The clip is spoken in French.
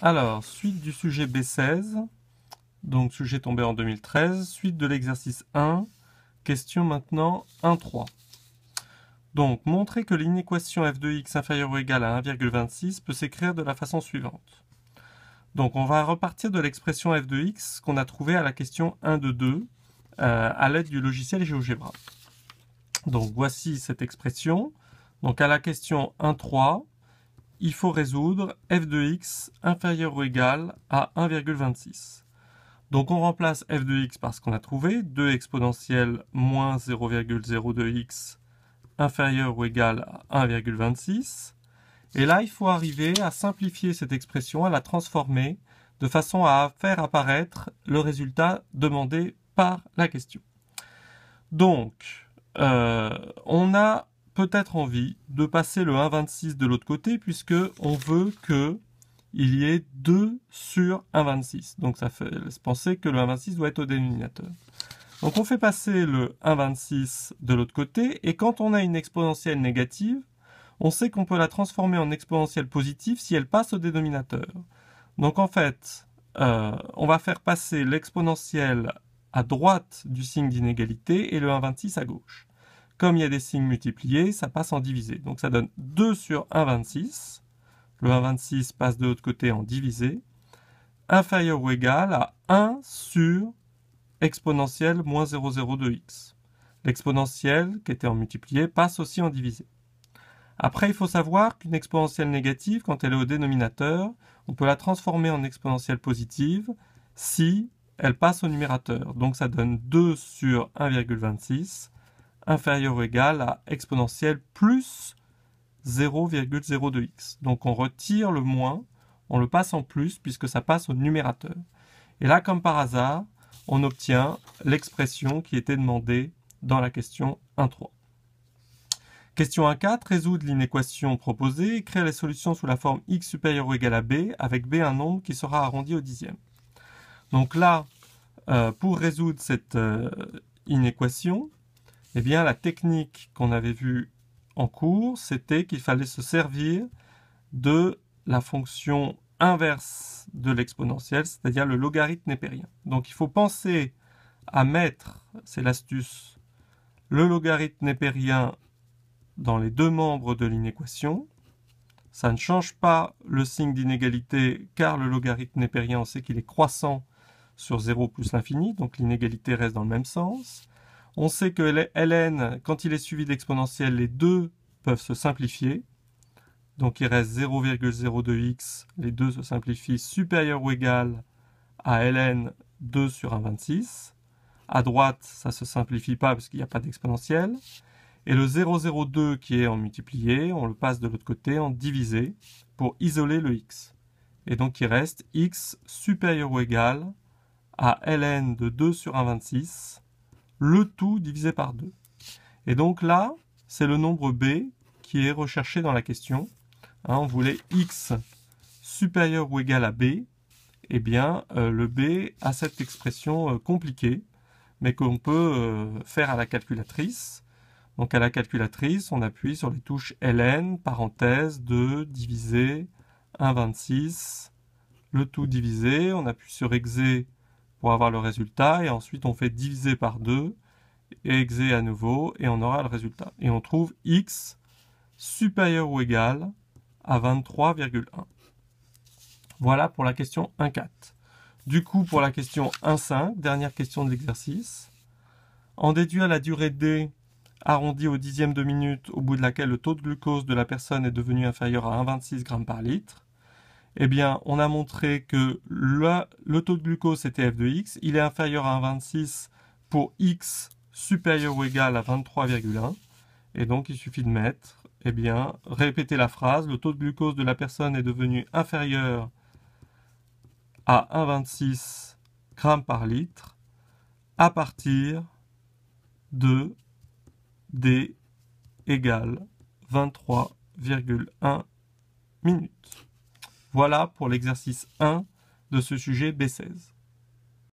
Alors, suite du sujet B16, donc sujet tombé en 2013, suite de l'exercice 1, question maintenant 1.3. Donc, montrer que l'inéquation f de x inférieure ou égale à 1,26 peut s'écrire de la façon suivante. Donc, on va repartir de l'expression f de x qu'on a trouvée à la question 1 de 2 à l'aide du logiciel GeoGebra. Donc, voici cette expression. Donc, à la question 1.3, il faut résoudre f de x inférieur ou égal à 1,26. Donc on remplace f de x par ce qu'on a trouvé, 2 exponentielle moins 0,02x inférieur ou égal à 1,26. Et là, il faut arriver à simplifier cette expression, à la transformer de façon à faire apparaître le résultat demandé par la question. Donc, on a peut-être envie de passer le 1,26 de l'autre côté puisque on veut que il y ait 2 sur 1,26. Donc ça fait penser que le 1,26 doit être au dénominateur. Donc on fait passer le 1,26 de l'autre côté et quand on a une exponentielle négative, on sait qu'on peut la transformer en exponentielle positive si elle passe au dénominateur. Donc en fait, on va faire passer l'exponentielle à droite du signe d'inégalité et le 1,26 à gauche. Comme il y a des signes multipliés, ça passe en divisé. Donc ça donne 2 sur 1,26. Le 1,26 passe de l'autre côté en divisé. Inférieur ou égal à 1 sur exponentielle moins 0,02x. L'exponentielle, qui était en multiplié, passe aussi en divisé. Après, il faut savoir qu'une exponentielle négative, quand elle est au dénominateur, on peut la transformer en exponentielle positive si elle passe au numérateur. Donc ça donne 2 sur 1,26 inférieur ou égal à exponentielle plus 0,02x. Donc on retire le moins, on le passe en plus puisque ça passe au numérateur. Et là, comme par hasard, on obtient l'expression qui était demandée dans la question 1.3. Question 1.4, résoudre l'inéquation proposée et créer les solutions sous la forme x supérieur ou égal à b, avec b un nombre qui sera arrondi au dixième. Donc là, pour résoudre cette inéquation, eh bien, la technique qu'on avait vue en cours, c'était qu'il fallait se servir de la fonction inverse de l'exponentielle, c'est-à-dire le logarithme népérien. Donc il faut penser à mettre, c'est l'astuce, le logarithme népérien dans les deux membres de l'inéquation. Ça ne change pas le signe d'inégalité car le logarithme népérien, on sait qu'il est croissant sur 0 plus l'infini, donc l'inégalité reste dans le même sens. On sait que ln, quand il est suivi d'exponentielle, les deux peuvent se simplifier. Donc il reste 0,02x, les deux se simplifient, supérieur ou égal à ln 2 sur 1,26. À droite, ça ne se simplifie pas parce qu'il n'y a pas d'exponentielle. Et le 0,02 qui est en multiplié, on le passe de l'autre côté en divisé pour isoler le x. Et donc il reste x supérieur ou égal à ln de 2 sur 1,26, le tout divisé par 2. Et donc là, c'est le nombre b qui est recherché dans la question. On voulait x supérieur ou égal à b. Eh bien, le b a cette expression compliquée, mais qu'on peut faire à la calculatrice. Donc à la calculatrice, on appuie sur les touches ln, parenthèse, 2, divisé, 1,26, le tout divisé. On appuie sur exe pour avoir le résultat, et ensuite on fait diviser par 2, et exe à nouveau, et on aura le résultat. Et on trouve x supérieur ou égal à 23,1. Voilà pour la question 1.4. Du coup, pour la question 1.5, dernière question de l'exercice, en déduire la durée d arrondie au dixième de minute au bout de laquelle le taux de glucose de la personne est devenu inférieur à 1,26 g par litre, eh bien, on a montré que le taux de glucose c'était f de x, il est inférieur à 1,26 pour x supérieur ou égal à 23,1, et donc il suffit de mettre, eh bien, répéter la phrase, le taux de glucose de la personne est devenu inférieur à 1,26 g par litre à partir de d égale 23,1 minutes. Voilà pour l'exercice 1 de ce sujet B16.